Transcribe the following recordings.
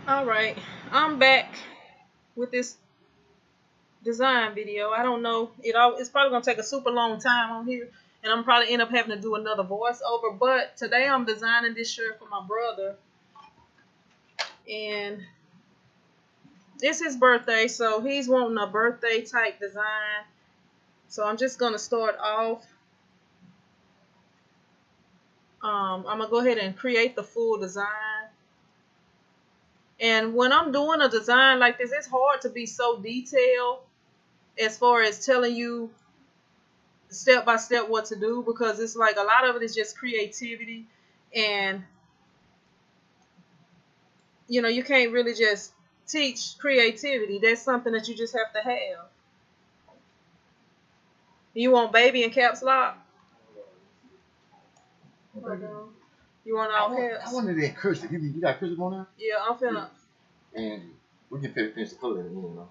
Alright, I'm back with this design video. I don't know, it's probably going to take a super long time on here, and I'm probably end up having to do another voiceover, but today I'm designing this shirt for my brother, and it's his birthday, so he's wanting a birthday type design. So I'm just going to start off. I'm going to go ahead and create the full design. And when I'm doing a design like this, it's hard to be so detailed as far as telling you step by step what to do, because it's like a lot of it is just creativity, and you can't really just teach creativity. That's something that you just have to have. You want baby in caps lock? You want all caps? I wanted that cursive. You got cursive on there? Yeah, I'm finna. And we can finish the color in a minute, though.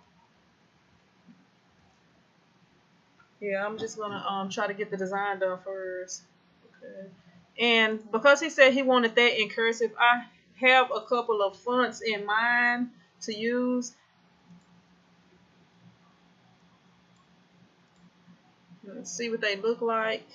Yeah, I'm just gonna try to get the design done first. Okay. And because he said he wanted that in cursive, I have a couple of fonts in mind to use. Let's see what they look like.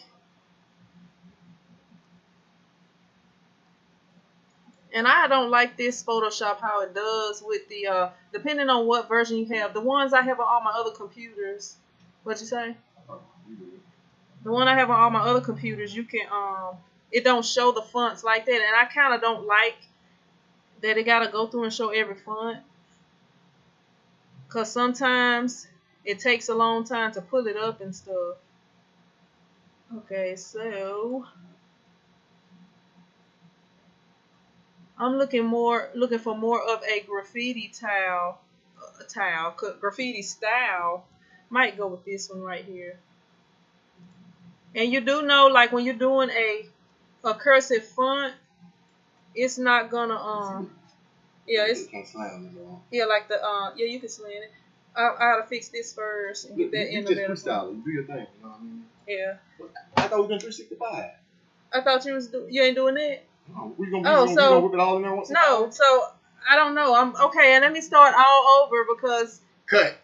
And I don't like this Photoshop, how it does with the, depending on what version you have. The ones I have on all my other computers. What'd you say? The one I have on all my other computers, you can, it don't show the fonts like that. And I kind of don't like that it got to go through and show every font. Because sometimes it takes a long time to pull it up and stuff. Okay, so I'm looking for more of a graffiti graffiti style. Might go with this one right here. And you do know, like when you're doing a cursive font, it's not gonna yeah, it's yeah, like the yeah, you can slant it. I gotta fix this first and get that in the middle. You do your thing, you know what I mean? Yeah. I thought we were doing 365. I thought you ain't doing that. No, we gonna whip it all in there once. No, so I don't know. I'm okay, and let me start all over because cut.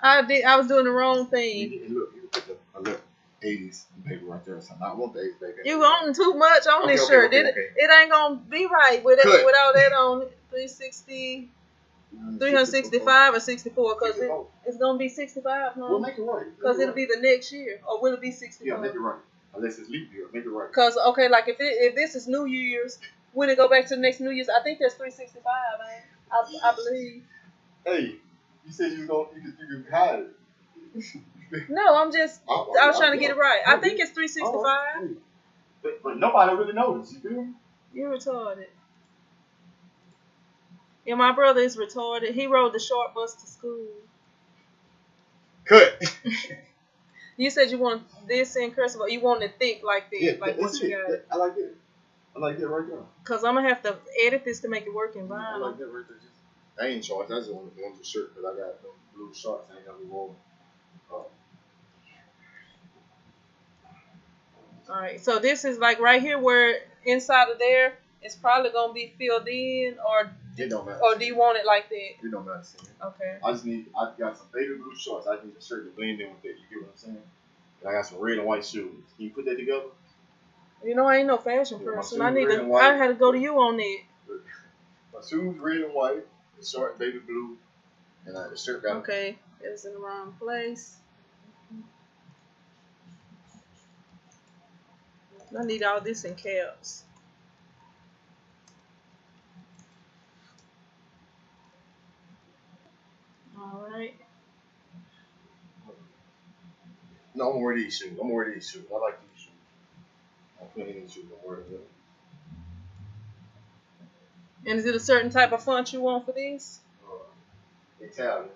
I was doing the wrong thing. Look, you put a little 80s paper right there or something. I want the 80s paper. You wanting too much on this shirt. It ain't gonna be right with it without that on 365 or 64, because it's gonna be 65, huh? We'll make it right. Because it'll be the next year, or will it be 65? Yeah, make it right. Unless it's leap year, make it right. Because okay, like if this is New Year's, when it go back to the next New Year's, I think that's 365, man. I believe. Hey, you said you could hide it. No, I was trying to get it right. I think it's 365. But nobody really knows. You feel me? You're retarded. Yeah, my brother is retarded. He rode the short bus to school. Cut. You said you want this in cursive, or you want it thick like this, like what you got. I like it. I like that right there. Cause I'm gonna have to edit this to make it work in vinyl. I like that right there. I ain't shorts. I just want the shirt because I got them blue shorts. I ain't got them rolling. All right, so this is like right here where inside of there it's probably gonna be filled in, or it don't matter. Or do you want it like that? It don't matter. Okay. I got some baby blue shorts. I need a shirt to blend in with that. You get what I'm saying? And I got some red and white shoes. Can you put that together? You know, I ain't no fashion person. I had to go to you on it. My shoes red and white, the short baby blue, and the shirt got. Okay, it's in the wrong place. I need all this in caps. All right. No, I'm gonna wear these shoes. I like these shoes. I'm putting these shoes. I'm wearing them. And is it a certain type of font you want for these? Italian.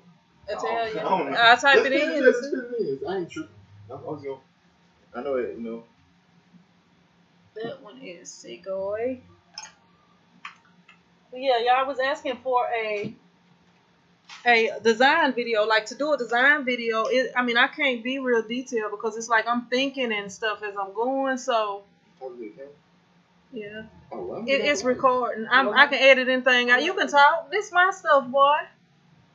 I'll type it in. I ain't tripping. I know it, you know. That one is Segoy. Yeah, y'all was asking for a design video. Like, to do a design video, I can't be real detailed because it's like I'm thinking and stuff as I'm going. So Yeah. Oh, well, It's recording. I can edit anything out. You can talk. This my stuff, boy.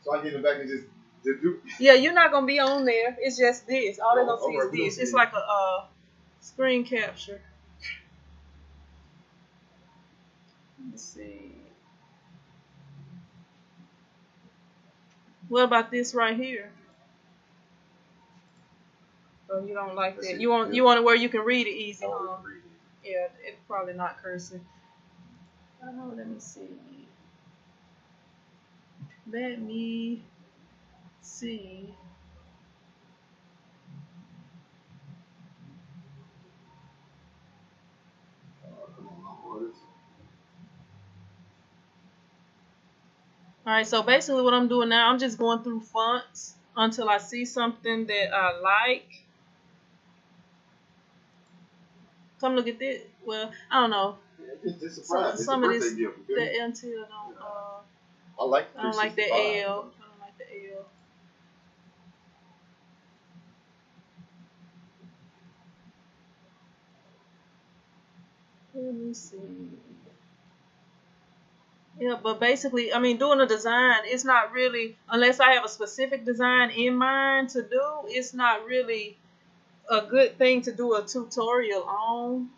So I get it back and just do. Yeah, you're not gonna be on there. It's just this. All they're gonna see is this. It's like a screen capture. Let's see. What about this right here? Oh, you don't like that. You want it where you can read it easy, huh? Yeah, it's probably not cursing. Oh, let me see. Let me see. Alright, so basically what I'm doing now, I'm just going through fonts until I see something that I like. Come look at this. Well, I don't know. It's a surprise. Some of this, gift, the until don't. I don't like the L. I don't like the L. Let me see. Yeah, but basically, I mean, doing a design, it's not really, unless I have a specific design in mind to do, it's not really a good thing to do a tutorial on.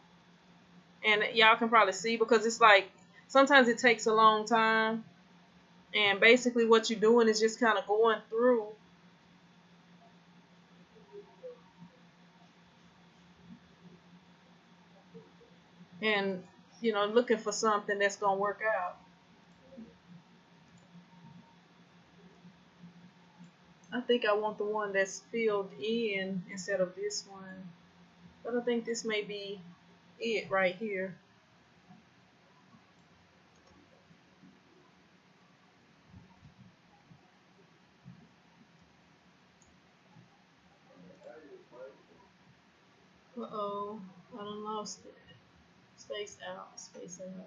And y'all can probably see because it's like, sometimes it takes a long time. And basically what you're doing is just kind of going through. And, looking for something that's going to work out. I think I want the one that's filled in instead of this one. But I think this may be it right here. Uh-oh. I done lost it. Space out. Space out.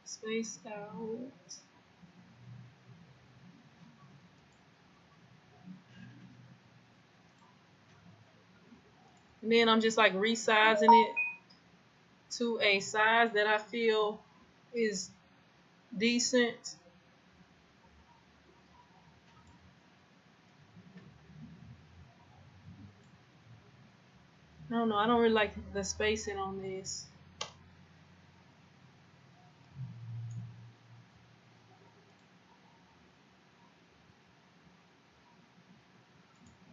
Space out. And then I'm just like resizing it to a size that I feel is decent. I don't know. I don't really like the spacing on this.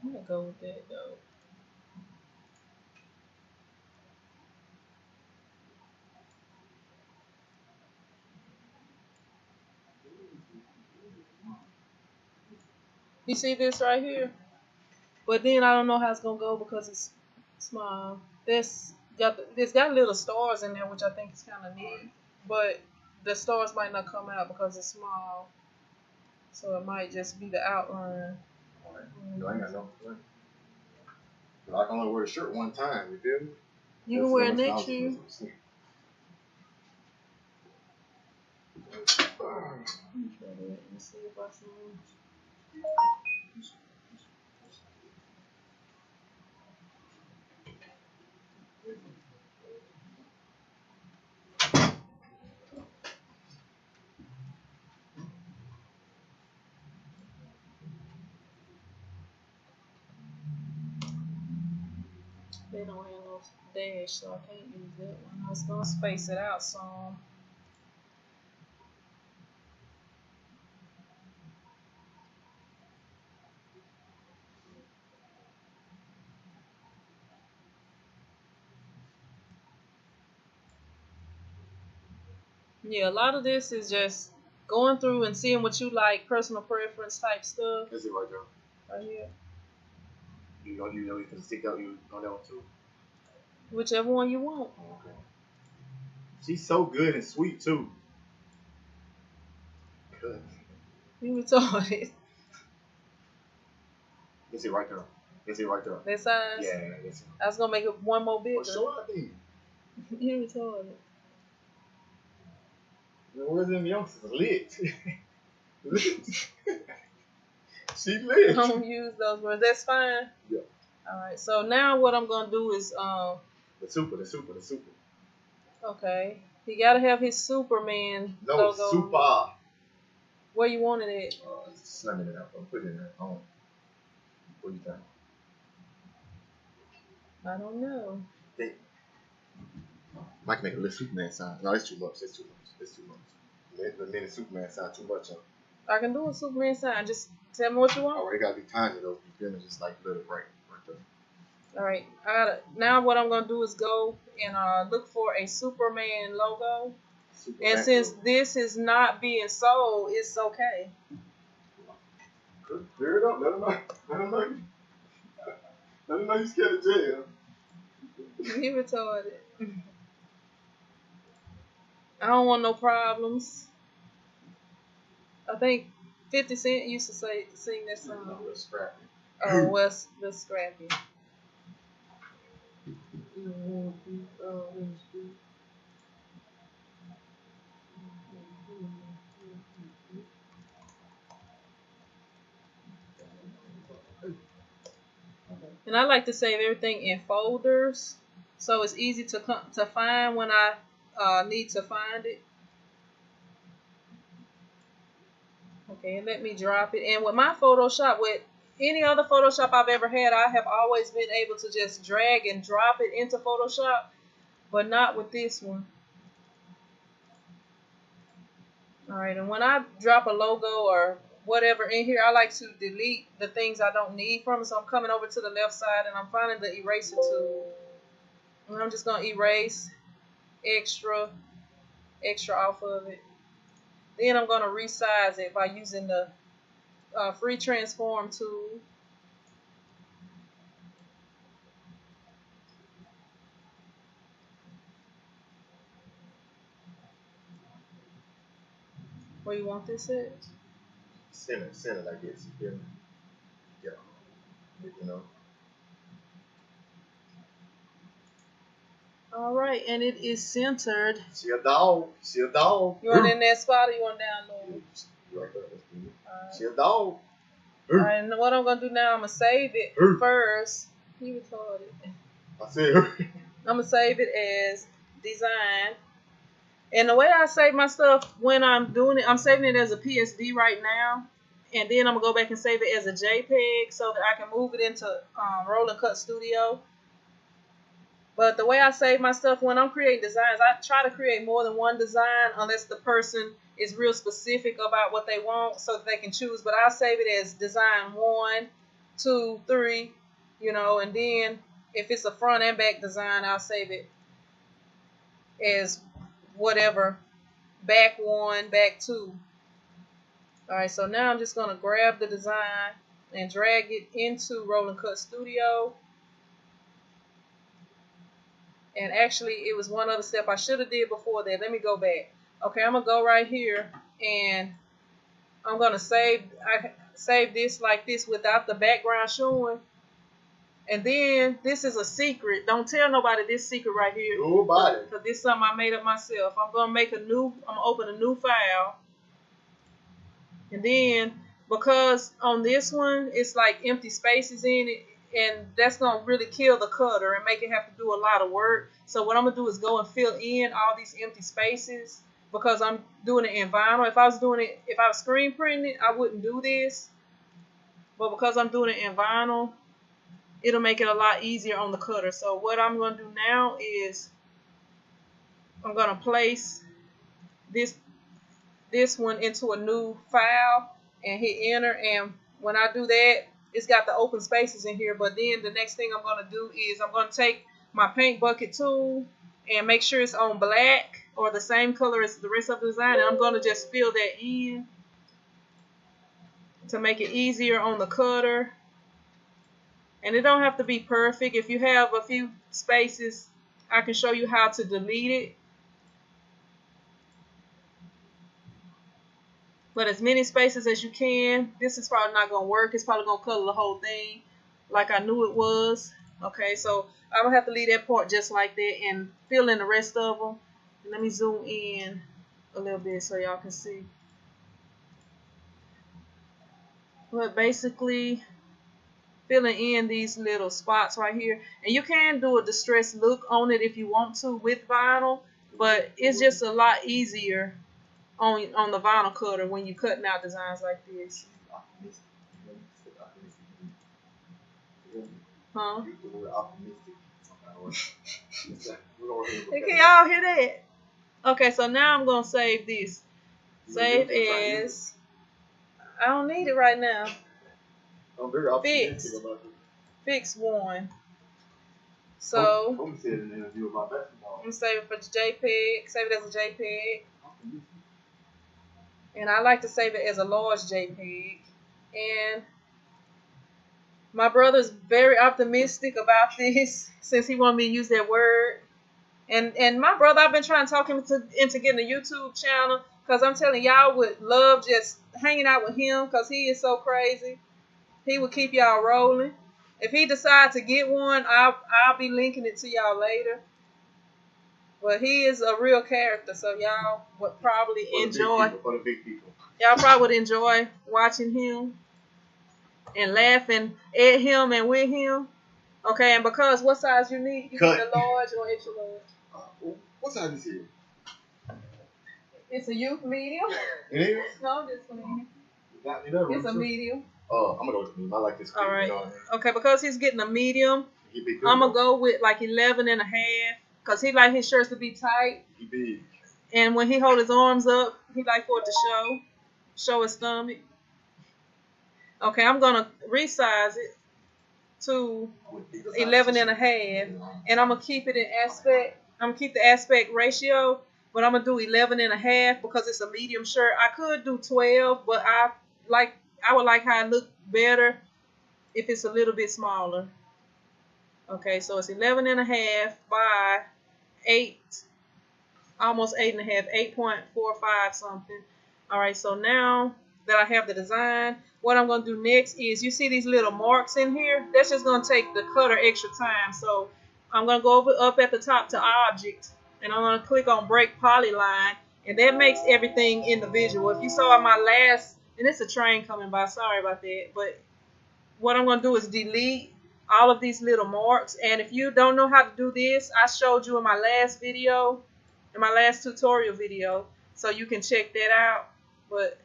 I'm gonna go with that though. You see this right here? But then I don't know how it's gonna go because it's small. It's got little stars in there, which I think is kind of neat. But the stars might not come out because it's small. So it might just be the outline. Alright. I ain't got no complaint. I can only wear a shirt one time, you feel me? You can wear it next year. Let's see if I see. They don't have no dash, so I can't use that one. I was gonna space it out some. Yeah, a lot of this is just going through and seeing what you like, personal preference type stuff. That's it right there. Right here. You know you can stick out you on that one too. Whichever one you want. Okay. She's so good and sweet too. Good. You retarded. That's it right there. That's it right there. That size? Yeah, that's it. I was gonna make it one more bigger. Well, show out then. You retarded. Where's them youngsters? Lit. Lit. She lit. Don't use those words. That's fine. Yeah. Alright, so now what I'm gonna do is The super. okay. He gotta have his Superman No, logo. super. Where you wanted it? Slamming it up. Put it in there. What do you think? I don't know. I can make a little Superman sign. No, it's too much. It's too much. The mini Superman sign too much. I can do a Superman sign. Just tell me what you want. Oh, it gotta be tiny though. You feel me? Just like little right there. All right. Now what I'm gonna do is go and look for a Superman logo. Superman And since logo. this is not being sold, it's okay. Clear it up. Let him know. Let him know you scared of jail. He retarded. I don't want no problems. I think 50 Cent used to sing that song. No, it's scrappy. Oh, what's the Scrappy? And I like to save everything in folders, so it's easy to find when I need to find it. Okay, let me drop it. And with my Photoshop, with any other Photoshop I've ever had, I have always been able to just drag and drop it into Photoshop, but not with this one. Alright, and when I drop a logo or whatever in here, I like to delete the things I don't need from it. So I'm coming over to the left side and I'm finding the eraser tool. And I'm just going to erase extra off of it. Then I'm going to resize it by using the free transform tool. Where you want this at? Center, I guess. You feel me? Yeah. You know. Alright, and it is centered. She a dog. You want it in that spot or you want down low? Right there. She a dog. Alright, and what I'm going to do now, I'm going to save it first. He retarded. I said her. I'm going to save it as design. And the way I save my stuff when I'm doing it, I'm saving it as a PSD right now. And then I'm going to go back and save it as a JPEG so that I can move it into Roll and Cut Studio. But the way I save my stuff when I'm creating designs, I try to create more than one design unless the person is real specific about what they want so that they can choose. But I save it as design 1, 2, 3, you know, and then if it's a front and back design, I'll save it as whatever, back 1, back 2. Alright, so now I'm just going to grab the design and drag it into Roll and Cut Studio. And actually, it was one other step I should have did before that. Let me go back. Okay, I'm going to go right here and I'm going to save this like this without the background showing. And then this is a secret. Don't tell nobody this secret right here. Nobody. Because this is something I made up myself. I'm going to open a new file. And then, because on this one, it's like empty spaces in it. And that's going to really kill the cutter and make it have to do a lot of work. So what I'm going to do is go and fill in all these empty spaces because I'm doing it in vinyl. If I was screen printing it, I wouldn't do this. But because I'm doing it in vinyl, it'll make it a lot easier on the cutter. So what I'm going to do now is I'm going to place this one into a new file and hit enter. And when I do that, it's got the open spaces in here. But then the next thing I'm going to do is I'm going to take my paint bucket tool and make sure it's on black or the same color as the rest of the design. And I'm going to just fill that in to make it easier on the cutter. And it don't have to be perfect. If you have a few spaces, I can show you how to delete it. But as many spaces as you can. This is probably not going to work. It's probably going to color the whole thing like I knew it was. Okay, so I'm going to have to leave that part just like that and fill in the rest of them. And let me zoom in a little bit so y'all can see. But basically, filling in these little spots right here. And you can do a distressed look on it if you want to with vinyl, but it's just a lot easier on the vinyl cutter when you're cutting out designs like this. Huh? Can y'all hear that? Okay, so now I'm going to save this. Save as. I don't need it right now. I'm very optimistic about it. Fix one. So. I'm said in an interview about basketball. I'm going to save it for JPEG. Save it as a JPEG. And I like to save it as a large JPEG. And my brother's very optimistic about this since he wanted me to use that word. And my brother, I've been trying to talk him into getting a YouTube channel because I'm telling y'all would love just hanging out with him because he is so crazy. He would keep y'all rolling. If he decides to get one, I'll be linking it to y'all later. But he is a real character, so y'all would probably enjoy. For the big people. Y'all probably would enjoy watching him and laughing at him and with him. Okay, and because what size you need? You need a large or extra large? What size is it? It's a youth medium. It is? No, just medium. It's a medium. Oh, I'm gonna go with the medium. I like this. All right. You know, okay, because he's getting a medium, I'm gonna go with like 11 and a half. Cause he like his shirts to be tight. He big. And when he hold his arms up, he like for it to show his stomach. Okay, I'm gonna resize it to 11 and a half, and I'm gonna keep it in aspect. I'm gonna keep the aspect ratio, but I'm gonna do 11 and a half because it's a medium shirt. I could do 12, but I would like how it look better if it's a little bit smaller. Okay, so it's 11 and a half by 8, almost 8 and a half, 8.45 something. All right, so now that I have the design, what I'm going to do next is, you see these little marks in here? That's just going to take the cutter extra time. So I'm going to go up at the top to Object, and I'm going to click on Break Polyline, and that makes everything individual. If you saw my last, and it's a train coming by, sorry about that, but what I'm going to do is delete all of these little marks. And if you don't know how to do this, I showed you in my last video, in my last tutorial video, so you can check that out. But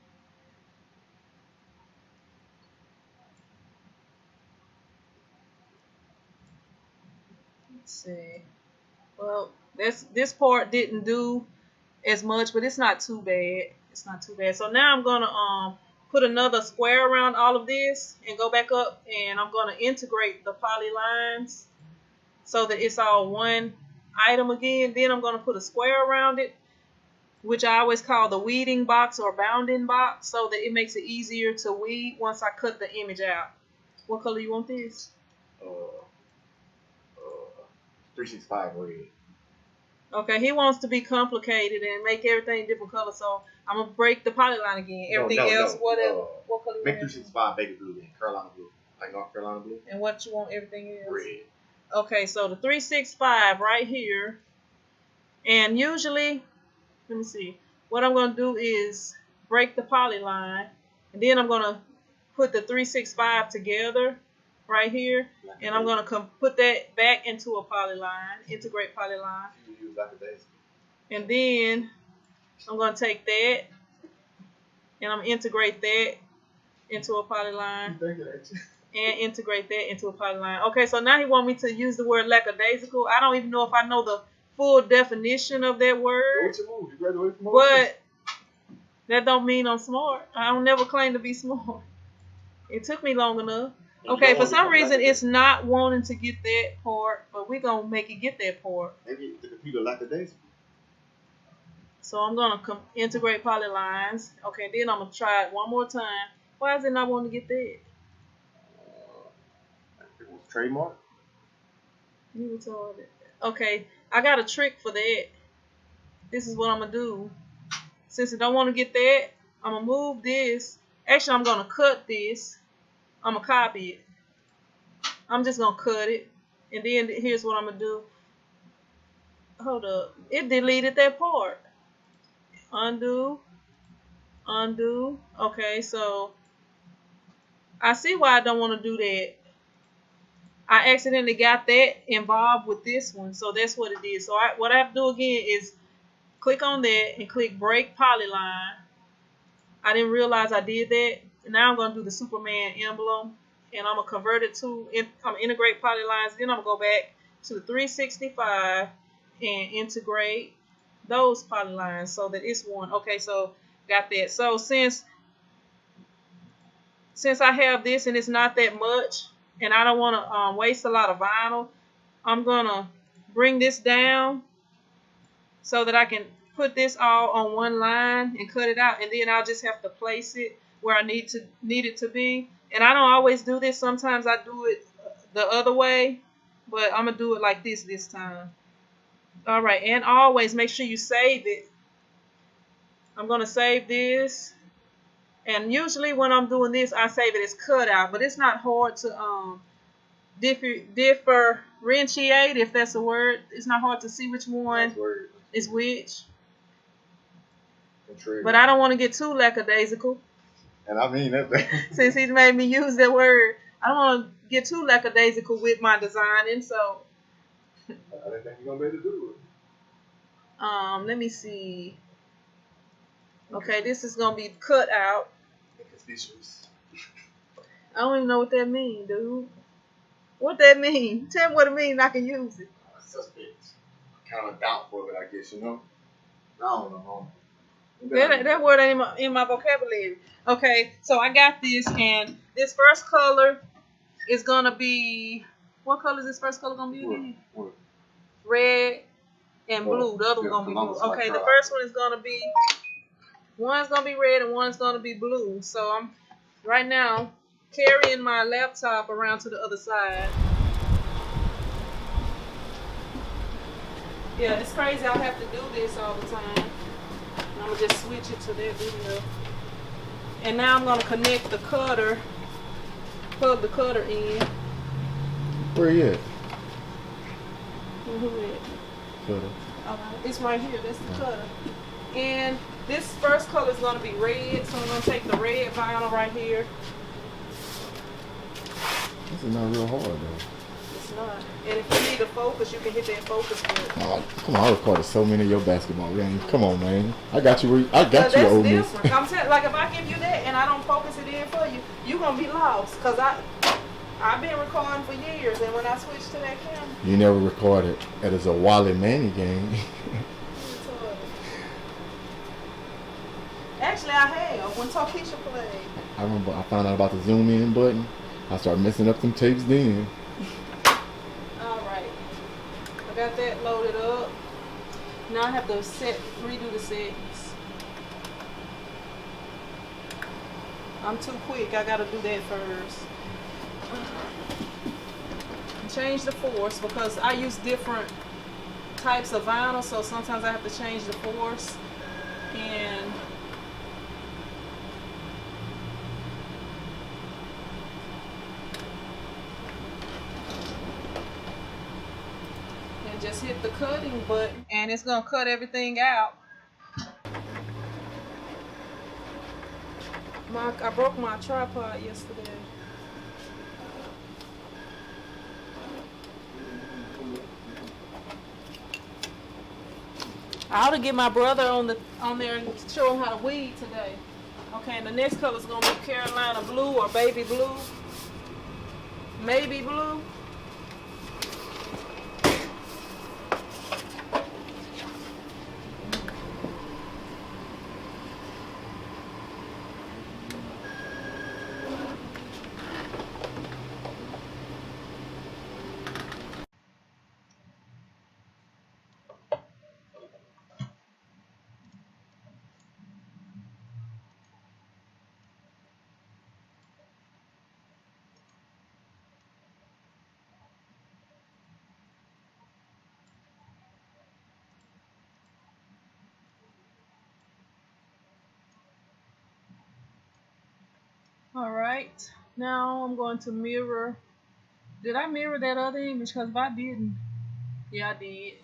let's see. Well, this part didn't do as much, but it's not too bad. It's not too bad. So now I'm gonna put another square around all of this and go back up, and I'm going to integrate the polylines so that it's all one item again. Then I'm going to put a square around it, which I always call the weeding box or bounding box, so that it makes it easier to weed once I cut the image out. What color you want this? 365 red. Okay, he wants to be complicated and make everything different colors, so I'm going to break the polyline again. Everything else, whatever. What color you want? Make 365 baby blue and Carolina blue. Like North Carolina blue. And what you want everything else? Red. Okay, so the 365 right here. And usually, let me see. What I'm going to do is break the polyline. And then I'm going to put the 365 together right here. And I'm going to put that back into a polyline. Integrate polyline. And then I'm going to take that and I'm going to integrate that into a polyline and integrate that into a polyline. Okay, so now he wants me to use the word lackadaisical. I don't even know if I know the full definition of that word. But that don't mean I'm smart. I don't never claim to be smart. It took me long enough. Okay, for some reason it's not wanting to get that part, but we're going to make it get that part. Maybe the computer lackadaisical. So I'm going to integrate polylines. Okay, then I'm going to try it one more time. Why is it not wanting to get that? It was trademark. You retarded. Okay, I got a trick for that. This is what I'm going to do. Since I don't want to get that, I'm going to move this. Actually, I'm going to cut this. I'm going to copy it. I'm just going to cut it. And then here's what I'm going to do. Hold up. It deleted that part. Undo. Undo. Okay, so I see why I don't want to do that. I accidentally got that involved with this one, so that's what it is. So what I have to do again is click on that and click break polyline. I didn't realize I did that. Now I'm gonna do the Superman emblem, and I'm gonna convert it to I'm integrate polylines. Then I'm gonna go back to the 365 and integrate those polylines so that it's one. Okay, so got that. So since I have this and it's not that much, and I don't want to waste a lot of vinyl, I'm gonna bring this down so that I can put this all on one line and cut it out, and then I'll just have to place it where I need it to be. And I don't always do this. Sometimes I do it the other way, but I'm gonna do it like this time. All right, and always make sure you save it. I'm gonna save this. And usually when I'm doing this, I save it as cut out, but it's not hard to differentiate, if that's a word. It's not hard to see which one is which. But I don't want to get too lackadaisical. And I mean that. Since he's made me use that word, I don't want to get too lackadaisical with my designing. So I didn't think you're gonna be able to do it. Let me see. Okay, this is gonna be cut out. I don't even know what that means, dude. What that mean? Tell me what it means. I can use it. Suspect. Kind of doubtful, but I guess I don't know. That word ain't in my vocabulary. Okay, so I got this, and this first color is gonna be. What color is this first color gonna be again? What? Red and blue. The other one's gonna be blue. Okay, the first one is gonna be. One's gonna be red and one's gonna be blue. So I'm right now carrying my laptop around to the other side. Yeah, it's crazy. I have to do this all the time. I'm gonna just switch it to that video. And now I'm gonna connect the cutter, plug the cutter in. Where you at? Who it? Cutter. It's right here. That's the cutter. And this first color is gonna be red, so I'm gonna take the red vinyl right here. This is not real hard though. It's not. And if you need a focus, you can hit that focus button. Oh, come on, I recorded so many of your basketball games. Come on, man. I got you. I got you, that's old miss. different. I'm telling, like, if I give you that and I don't focus it in for you, you're gonna be lost. Cause I've been recording for years, and when I switched to that camera, you never recorded at a Wally Manny game. Actually, I have when Tokisha played. I remember I found out about the zoom in button. I started messing up them tapes then. Alright. I got that loaded up. Now I have to redo the settings. I'm too quick. I gotta do that first. Change the force because I use different types of vinyl, so sometimes I have to change the force. And just hit the cutting button and it's gonna cut everything out. I broke my tripod yesterday. I ought to get my brother on there and show him how to weed today. Okay, and the next color is gonna be Carolina blue or baby blue. Maybe blue. Alright, now I'm going to mirror. Did I mirror that other image? Because if I didn't, yeah, I did.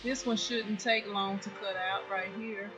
This one shouldn't take long to cut out right here.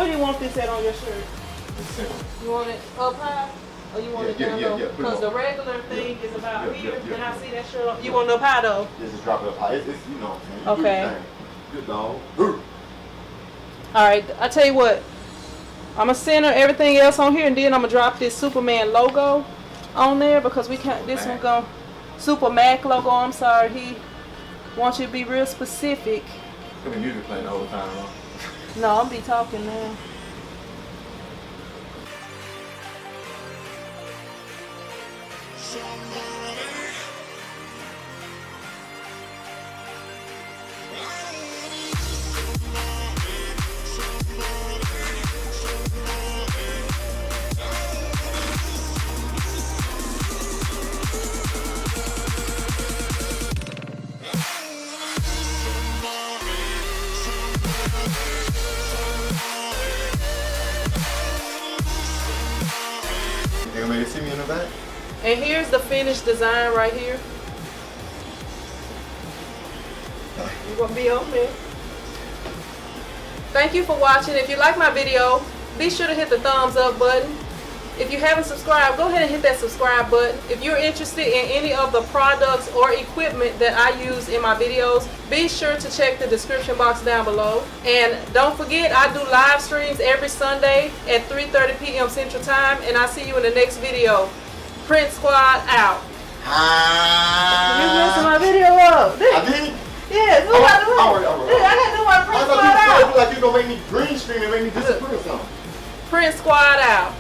Where do you want this at on your shirt? The center. You want it up high? Or you want it down low? Because the regular thing is about here, and I see that shirt up. You want it up high though? Just drop it up high. It's you know what I'm saying. Okay. Good dog. Alright, I tell you what. I'm going to center everything else on here, and then I'm going to drop this Superman logo on there because we can't, this one going Super Mac logo, I'm sorry. He wants you to be real specific. Could be music playing the whole time, huh? No, I'm be talking now. You want me to see me in the back? And here's the finished design right here. You're going to be on there. Thank you for watching. If you like my video, be sure to hit the thumbs up button. If you haven't subscribed, go ahead and hit that subscribe button. If you're interested in any of the products or equipment that I use in my videos, be sure to check the description box down below. And don't forget, I do live streams every Sunday at 3:30 p.m. Central Time, and I'll see you in the next video. Print Squad out. You messing my video up. I did? Yeah, move out the way. I got to do my Print Squad out. I feel like you're going to make me green screen and make me disappear or something. Print Squad out.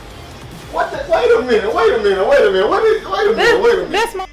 What the? Wait a minute. Wait a minute. Wait a minute. Wait a minute. That's my...